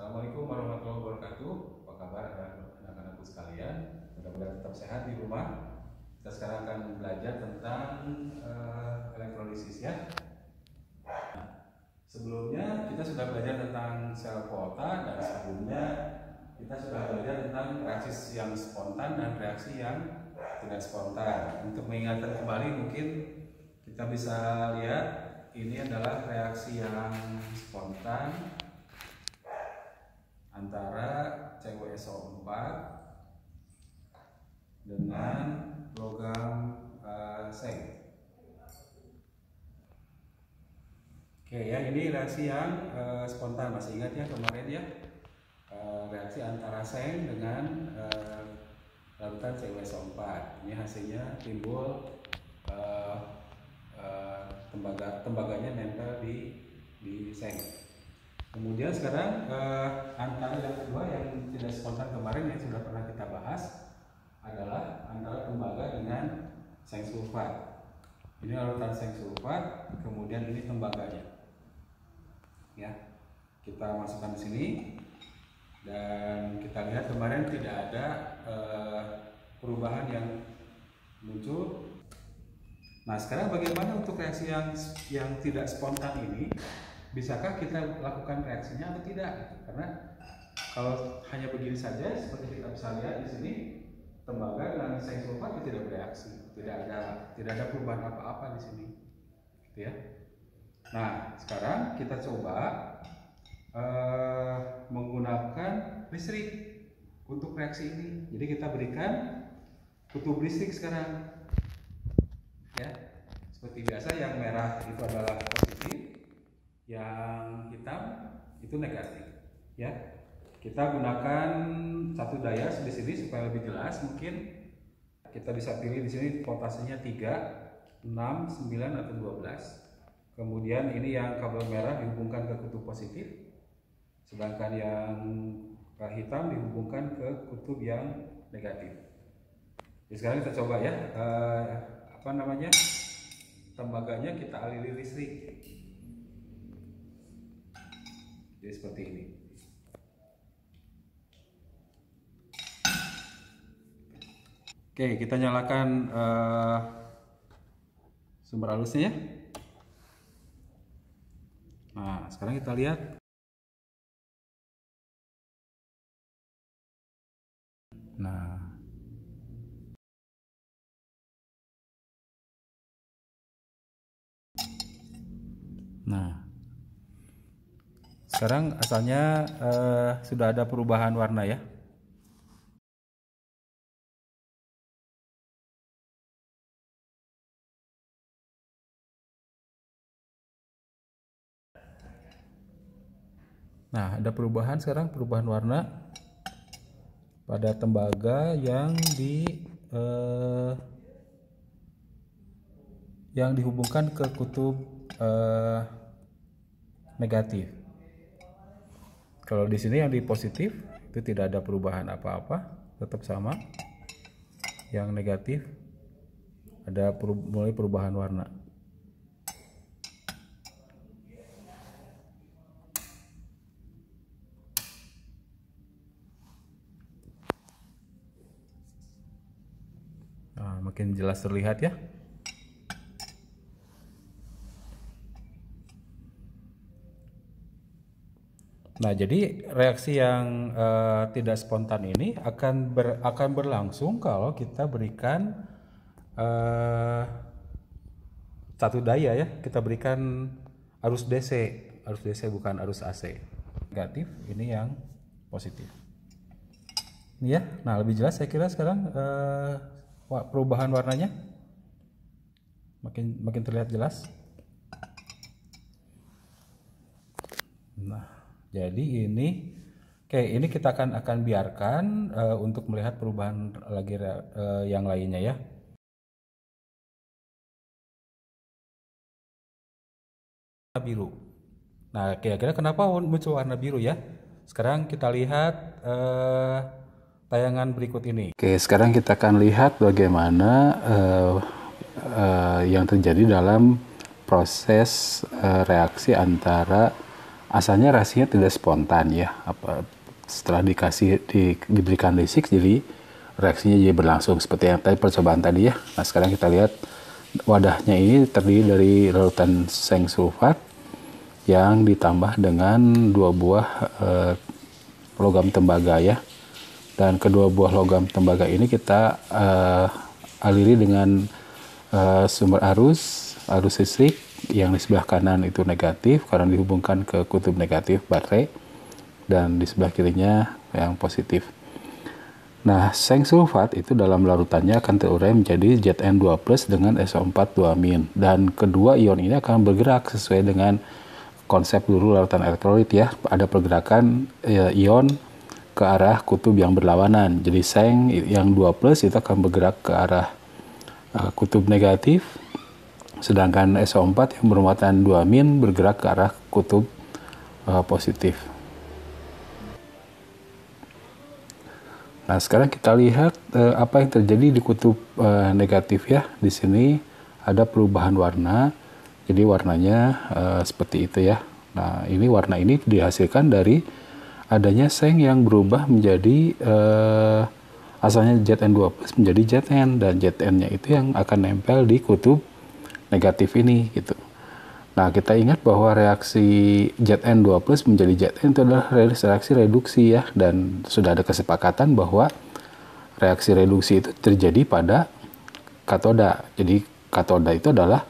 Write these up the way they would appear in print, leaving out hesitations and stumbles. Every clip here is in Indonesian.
Assalamualaikum warahmatullahi wabarakatuh. Apa kabar anak-anakku sekalian? Mudah-mudahan tetap sehat di rumah. Kita sekarang akan belajar tentang elektrolisis ya. Sebelumnya kita sudah belajar tentang sel kuota dan sebelumnya kita sudah belajar tentang reaksi yang spontan dan reaksi yang tidak spontan. Untuk mengingatkan kembali mungkin kita bisa lihat ini adalah reaksi yang spontan antara CuSO4 dengan logam seng. Oke ya, ini reaksi yang spontan, masih ingat ya kemarin ya, reaksi antara seng dengan larutan CuSO4. Ini hasilnya timbul tembaganya nempel di seng. Kemudian sekarang antara yang kedua yang tidak spontan kemarin yang sudah pernah kita bahas adalah antara tembaga dengan seng sulfat. Ini larutan seng sulfat, kemudian ini tembaganya. Ya, kita masukkan di sini dan kita lihat kemarin tidak ada perubahan yang muncul. Nah, sekarang bagaimana untuk reaksi yang tidak spontan ini? Bisakah kita lakukan reaksinya atau tidak? Karena kalau hanya begini saja, seperti kita bisa lihat di sini, tembaga dengan seng sulfat tidak bereaksi, tidak ada perubahan apa-apa di sini, gitu ya. Nah, sekarang kita coba menggunakan listrik untuk reaksi ini. Jadi kita berikan kutub listrik sekarang, ya. Seperti biasa, yang merah itu adalah positif, yang hitam itu negatif, ya. Kita gunakan satu daya di sini supaya lebih jelas. Mungkin kita bisa pilih di sini voltasenya 3, 6, 9 atau 12. Kemudian ini yang kabel merah dihubungkan ke kutub positif, sedangkan yang hitam dihubungkan ke kutub yang negatif. Jadi sekarang kita coba ya, tembaganya kita aliri listrik. Jadi seperti ini. Oke, kita nyalakan sumber halusnya ya. Nah, sekarang kita lihat. Nah, sekarang asalnya sudah ada perubahan warna ya. Nah, ada perubahan sekarang, perubahan warna pada tembaga yang dihubungkan ke kutub negatif. Kalau di sini yang di positif itu tidak ada perubahan apa-apa, tetap sama. Yang negatif ada mulai perubahan warna. Nah, makin jelas terlihat ya. Nah, jadi reaksi yang tidak spontan ini akan berlangsung kalau kita berikan satu daya ya. Kita berikan arus DC bukan arus AC. Negatif, ini yang positif. Ini ya. Nah, lebih jelas saya kira sekarang perubahan warnanya makin terlihat jelas. Nah, jadi ini kita akan biarkan untuk melihat perubahan lagi yang lainnya ya. Biru. Nah, kira-kira kenapa muncul warna biru ya? Sekarang kita lihat tayangan berikut ini. Oke, sekarang kita akan lihat bagaimana yang terjadi dalam proses reaksi antara asalnya reaksinya tidak spontan ya. Setelah diberikan listrik, jadi reaksinya jadi berlangsung seperti yang tadi percobaan tadi ya. Nah sekarang kita lihat wadahnya ini terdiri dari larutan seng sulfat yang ditambah dengan 2 buah logam tembaga ya. Dan kedua buah logam tembaga ini kita aliri dengan sumber arus listrik yang di sebelah kanan itu negatif karena dihubungkan ke kutub negatif baterai, dan di sebelah kirinya yang positif. Nah, seng sulfat itu dalam larutannya akan terurai menjadi Zn2+ dengan SO4 2-, dan kedua ion ini akan bergerak sesuai dengan konsep dulu larutan elektrolit ya. Ada pergerakan ion ke arah kutub yang berlawanan. Jadi seng yang 2+ itu akan bergerak ke arah kutub negatif, sedangkan SO4 yang bermuatan 2- bergerak ke arah kutub positif. Nah, sekarang kita lihat apa yang terjadi di kutub negatif ya. Di sini ada perubahan warna. Jadi warnanya seperti itu ya. Nah, ini warna ini dihasilkan dari adanya seng yang berubah menjadi asalnya Zn2+ menjadi Zn, dan Zn-nya itu yang akan nempel di kutub negatif ini gitu. Nah, kita ingat bahwa reaksi Zn2+ menjadi Zn itu adalah reaksi reduksi ya, dan sudah ada kesepakatan bahwa reaksi reduksi itu terjadi pada katoda. Jadi katoda itu adalah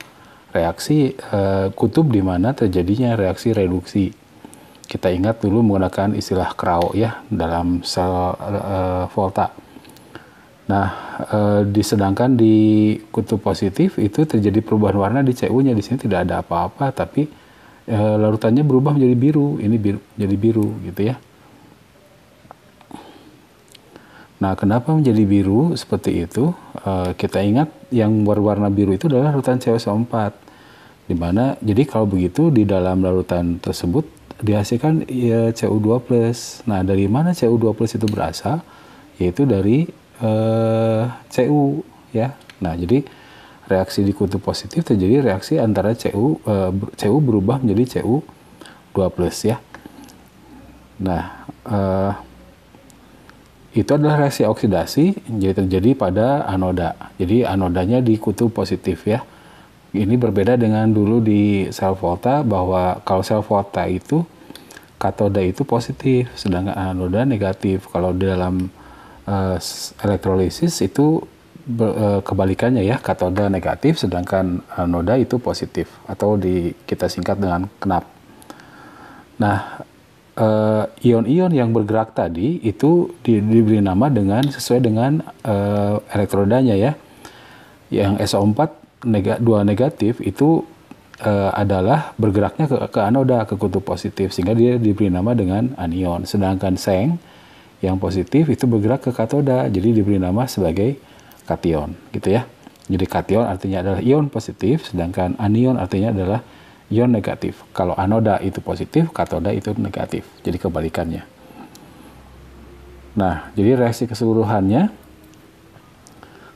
reaksi kutub di mana terjadinya reaksi reduksi. Kita ingat dulu menggunakan istilah Krauss ya dalam sel volta. Nah, sedangkan di kutub positif itu terjadi perubahan warna di Cu-nya. Di sini tidak ada apa-apa, tapi larutannya berubah menjadi biru. Ini jadi biru gitu ya. Nah, kenapa menjadi biru seperti itu? Kita ingat yang berwarna biru itu adalah larutan CuSO4. Dimana, jadi kalau begitu di dalam larutan tersebut dihasilkan Cu2+. Nah, dari mana Cu2+ itu berasal? Yaitu dari Cu ya. Nah, jadi reaksi di kutub positif terjadi reaksi antara Cu berubah menjadi Cu2+ ya. Nah, itu adalah reaksi oksidasi jadi terjadi pada anoda. Jadi anodanya di kutub positif ya. Ini berbeda dengan dulu di sel volta, bahwa kalau sel volta itu katoda itu positif sedangkan anoda negatif. Kalau di dalam elektrolisis itu kebalikannya ya, katoda negatif sedangkan anoda itu positif, atau kita singkat dengan KNAP. Nah, ion-ion yang bergerak tadi itu diberi nama sesuai dengan elektrodanya ya. Yang SO4 2 negatif itu adalah bergeraknya ke anoda, ke kutub positif, sehingga dia diberi nama dengan anion. Sedangkan seng yang positif itu bergerak ke katoda, jadi diberi nama sebagai kation gitu ya. Jadi kation artinya adalah ion positif, sedangkan anion artinya adalah ion negatif. Kalau anoda itu positif, katoda itu negatif, jadi kebalikannya. Nah, jadi reaksi keseluruhannya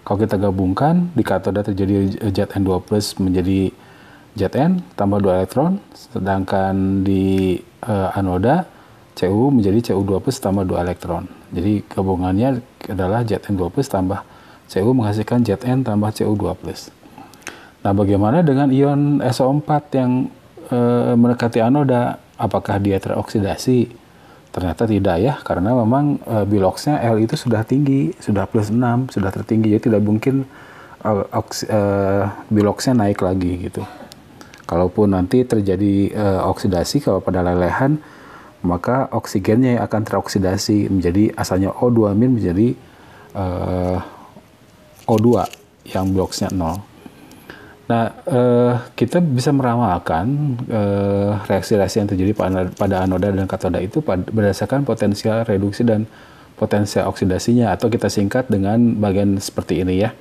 kalau kita gabungkan, di katoda terjadi Zn2+ menjadi Zn tambah 2 elektron, sedangkan di anoda Cu menjadi Cu2+ tambah 2 elektron. Jadi gabungannya adalah Zn2+ tambah Cu menghasilkan Zn tambah Cu2+. Nah, bagaimana dengan ion SO4 yang mendekati anoda? Apakah dia teroksidasi? Ternyata tidak ya, karena memang biloxnya L itu sudah tinggi, sudah +6, sudah tertinggi, jadi tidak mungkin biloxnya naik lagi gitu. Kalaupun nanti terjadi oksidasi, kalau pada lelehan, maka oksigennya akan teroksidasi menjadi asalnya O2- menjadi O2 yang biloxnya 0. Nah, kita bisa meramalkan reaksi-reaksi yang terjadi pada anoda dan katoda itu berdasarkan potensial reduksi dan potensial oksidasinya, atau kita singkat dengan bagian seperti ini ya.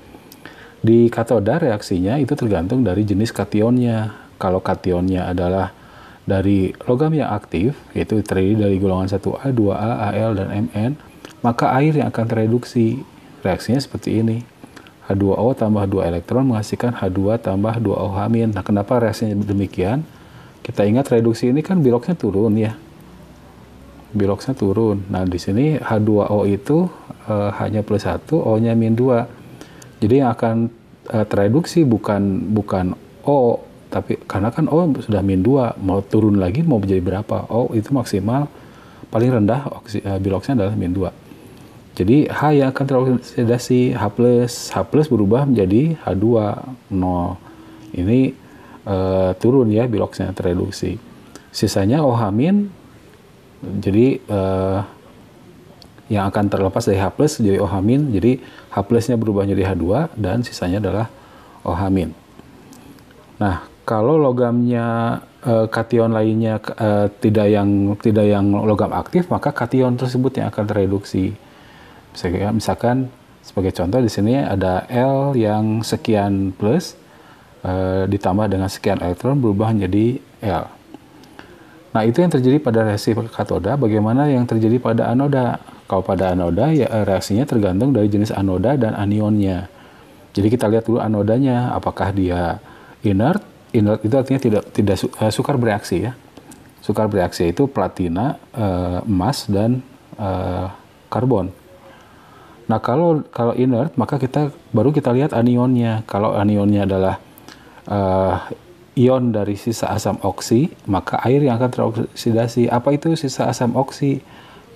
Di katoda reaksinya itu tergantung dari jenis kationnya. Kalau kationnya adalah dari logam yang aktif, yaitu terdiri dari golongan 1A, 2A, Al, dan Mn, maka air yang akan tereduksi. Reaksinya seperti ini. H2O tambah 2 elektron menghasilkan H2 tambah 2OH-. Nah, kenapa reaksinya demikian? Kita ingat reduksi ini kan biloxnya turun ya. Biloxnya turun. Nah, di sini H2O itu H-nya plus 1, O-nya min 2. Jadi yang akan tereduksi bukan O, tapi karena kan O sudah min 2, mau turun lagi mau menjadi berapa? O itu maksimal paling rendah biloxnya adalah min 2. Jadi H yang akan teroksidasi H plus berubah menjadi H2 0. Ini turun ya biloxnya tereduksi. Sisanya OH min, jadi yang akan terlepas dari H plus jadi OH min, jadi H plusnya berubah menjadi H2 dan sisanya adalah OH min. Nah, kalau logamnya kation lainnya tidak yang logam aktif, maka kation tersebut yang akan tereduksi. Misalkan sebagai contoh di sini ada L yang sekian plus ditambah dengan sekian elektron berubah menjadi L. Nah, itu yang terjadi pada reaksi katoda. Bagaimana yang terjadi pada anoda? Kalau pada anoda ya reaksinya tergantung dari jenis anoda dan anionnya. Jadi kita lihat dulu anodanya, apakah dia inert. Inert itu artinya tidak sukar bereaksi ya. Sukar bereaksi itu platina, emas dan karbon. Nah, kalau inert maka baru kita lihat anionnya. Kalau anionnya adalah ion dari sisa asam oksi, maka air yang akan teroksidasi. Apa itu sisa asam oksi?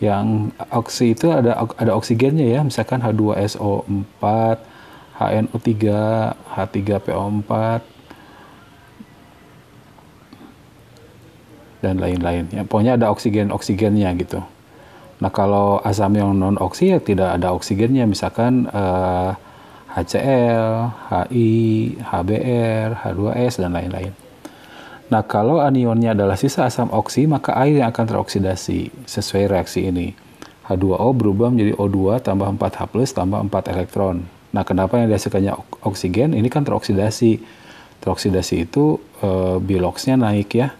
Yang oksi itu ada oksigennya ya, misalkan H2SO4, HNO3, H3PO4, dan lain-lain. Ya, pokoknya ada oksigennya gitu. Nah, kalau asam yang non-oksi ya tidak ada oksigennya, misalkan HCl, HI, HBr, H2S, dan lain-lain. Nah, kalau anionnya adalah sisa asam oksi, maka air yang akan teroksidasi sesuai reaksi ini. H2O berubah menjadi O2 tambah 4H plus tambah 4 elektron. Nah, kenapa yang dihasilkannya oksigen? Ini kan teroksidasi. Teroksidasi itu biloxnya naik ya.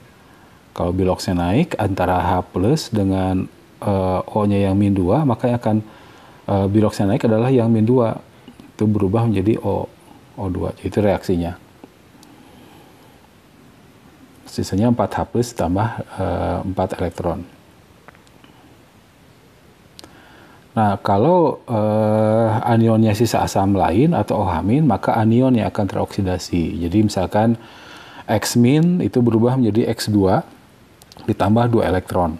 Kalau biloxnya naik antara H plus dengan O-nya yang min 2, maka yang akan biloxnya naik adalah yang min 2. Itu berubah menjadi O2. Jadi itu reaksinya. Sisanya 4H plus tambah 4 elektron. Nah, kalau anionnya sisa asam lain atau OH-, maka anion yang akan teroksidasi. Jadi misalkan X- itu berubah menjadi X2 ditambah 2 elektron.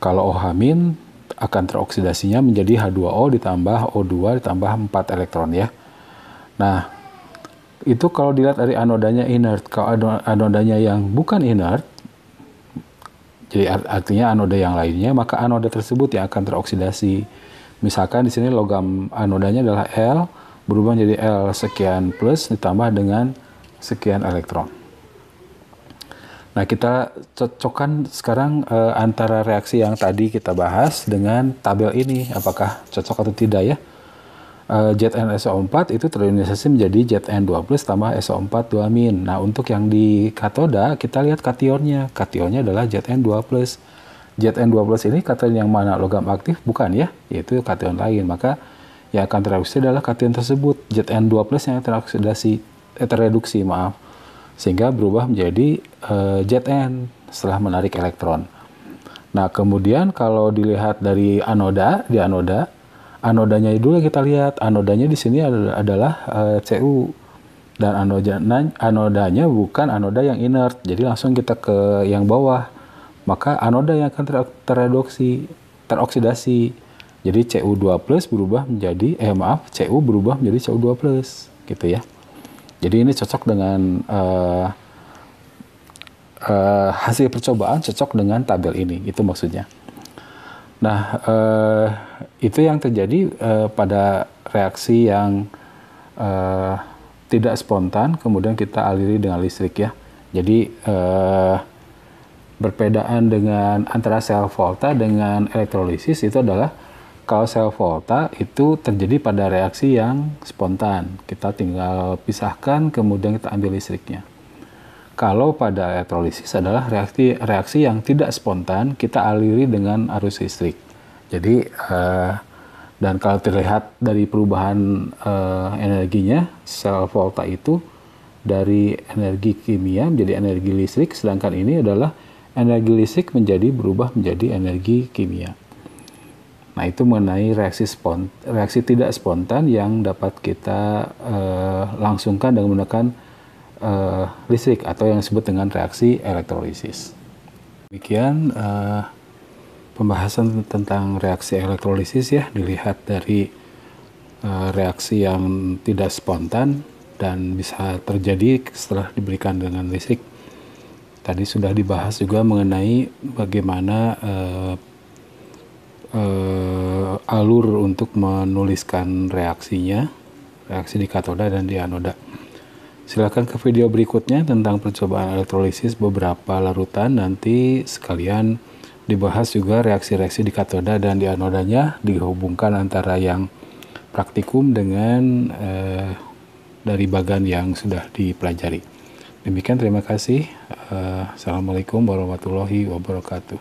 Kalau OH- akan teroksidasinya menjadi H2O ditambah O2 ditambah 4 elektron ya. Nah, itu kalau dilihat dari anodanya inert. Kalau anodanya yang bukan inert, jadi artinya anoda yang lainnya, maka anoda tersebut yang akan teroksidasi. Misalkan di sini logam anodanya adalah L, berubah menjadi L sekian plus ditambah dengan sekian elektron. Nah, kita cocokkan sekarang antara reaksi yang tadi kita bahas dengan tabel ini, apakah cocok atau tidak ya. ZnSO4 itu terionisasi menjadi Zn2 plus tambah SO4 2-. Nah, untuk yang di katoda kita lihat kationnya. Kationnya adalah Zn2 plus. Zn2 plus ini kation yang mana? Logam aktif? Bukan ya, yaitu kation lain. Maka yang akan tereduksi adalah kation tersebut, Zn2 plus yang tereduksi, sehingga berubah menjadi Zn setelah menarik elektron. Nah, kemudian kalau dilihat dari anoda, di anodanya dulu kita lihat. Anodanya di sini adalah Cu, dan anodanya bukan anoda yang inert. Jadi langsung kita ke yang bawah. Maka anoda yang akan teroksidasi. Jadi Cu2 plus berubah menjadi Cu berubah menjadi Cu2 plus gitu ya. Jadi ini cocok dengan hasil percobaan, cocok dengan tabel ini, itu maksudnya. Nah, itu yang terjadi pada reaksi yang tidak spontan, kemudian kita aliri dengan listrik ya. Jadi, perbedaan dengan antara sel volta dengan elektrolisis itu adalah kalau sel volta itu terjadi pada reaksi yang spontan. Kita tinggal pisahkan, kemudian kita ambil listriknya. Kalau pada elektrolisis adalah reaksi yang tidak spontan, kita aliri dengan arus listrik. Jadi, dan kalau terlihat dari perubahan energinya, sel volta itu dari energi kimia menjadi energi listrik, sedangkan ini adalah energi listrik berubah menjadi energi kimia. Nah, itu mengenai reaksi tidak spontan yang dapat kita langsungkan dengan menggunakan listrik atau yang disebut dengan reaksi elektrolisis. Demikian pembahasan tentang reaksi elektrolisis ya, dilihat dari reaksi yang tidak spontan dan bisa terjadi setelah diberikan dengan listrik. Tadi sudah dibahas juga mengenai bagaimana alur untuk menuliskan reaksinya, reaksi di katoda dan di anoda. Silakan ke video berikutnya tentang percobaan elektrolisis beberapa larutan. Nanti sekalian dibahas juga reaksi-reaksi di katoda dan di anodanya, dihubungkan antara yang praktikum dengan dari bagan yang sudah dipelajari. Demikian, terima kasih. Assalamualaikum warahmatullahi wabarakatuh.